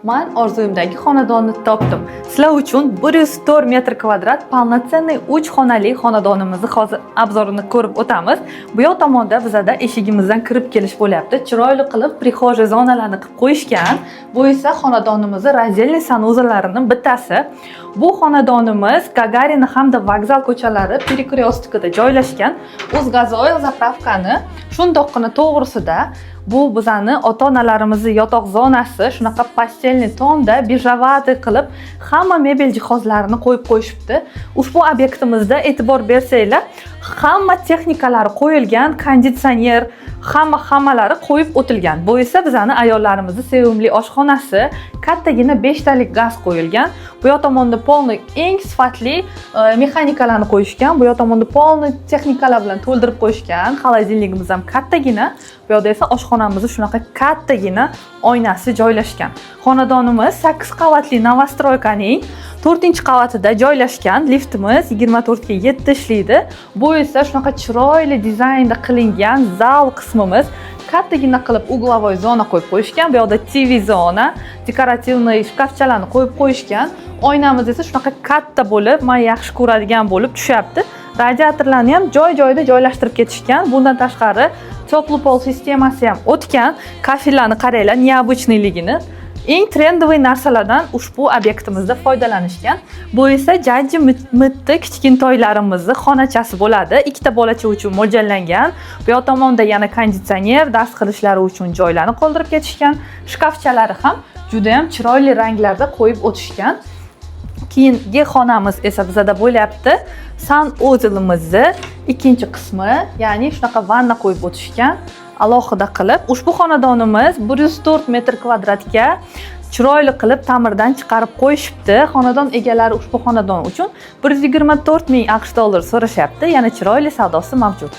Men orzuyimdagi xonadonni topdim. Sizlar uchun 104 metr kvadrat полноценный 3 xonali xonadonimizni hozir obzorini ko'rib o'tamiz. Bu yoq tomonda bizada eshigimizdan kirib kelish bo'lyapti. Chiroyli qilib prixoja zonalarini qilib qo'yishgan. Bu esa xonadonimizning razelli sanuzallarining bittasi. Bu xonadonimiz Gagarin hamda Vokzal ko'chalari перекрёсткida joylashgan. O'zgazoil zapravkani shundoqqina to'g'risida bu bizani ota-onalarimizni yotoq zonasi, shunaqa pastelni tonda birjavati qilib hamma mebel jihozlarini qo'yib qo'yishibdi. Ushbu obyektimizda e'tibor bersanglar, hamma texnikalari qo'yilgan, konditsioner, hammalari qo'yib o'tilgan. Bu esa bizani ayollarimizni sevimli oshxonasi, kattagina 5 talik gaz qo'yilgan. Bu yoq tomonda polni eng sifatli mexanikalarni qo'yishgan. Bu yoq tomonda polni texnikalar bilan to'ldirib qo'yishgan. Xolodilnikimiz ham kattagina. Bu yoqda esa oshxonamizni shunaqa kattagina oynasi joylashgan. Xonadonimiz 8 qavatli novostroykaning 4-qavatida joylashgan. Liftimiz 24 ga 7 ishlaydi. Bu esa shunaqa chiroyli dizaynda qilingan zal qismimiz. Kattagina qilib uglovoy zona qo'yib qo'yishgan. Bu yoqda TV zona, dekorativniy shkafchalarni qo'yib qo'yishgan. Oynamiz esa shunaqa katta bo'lib, men yaxshi ko'radigan bo'lib tushyapti. Radiatorlarni ham joy-joyida joylashtirib ketishgan. Bundan tashqari teplый pol sistemasi ham o'tgan. Kafellarni qaranglar, необычныйligini. Eng trendoviy narsalardan ushbu obyektimizda foydalanishgan. Bu esa jajji mitti kichkintoylarimizning xonachasi bo'ladi. Ikkita bolacha uchun mo'ljallangan. Bu yoq tomonda yana konditsioner, dars qilishlari uchun joylarni qoldirib ketishgan. Shkafchalari ham juda ham chiroyli ranglarda qo'yib o'tishgan. Keyingi xonamiz esa bizada bo'lyapti. Sanuzlimizni ikkinchi qismi, ya'ni shunaqa vanna qo'yib o'tishgan. Alohida qilib, ushbu xonadonimiz 104 metr kvadratga chiroyli qilib ta'mirdan chiqarib qo'yishibdi. Xonadon egalari ushbu xonadon uchun 124 ming AQSh dollar so'rashyapti. Yana chiroyli savdosi mavjud.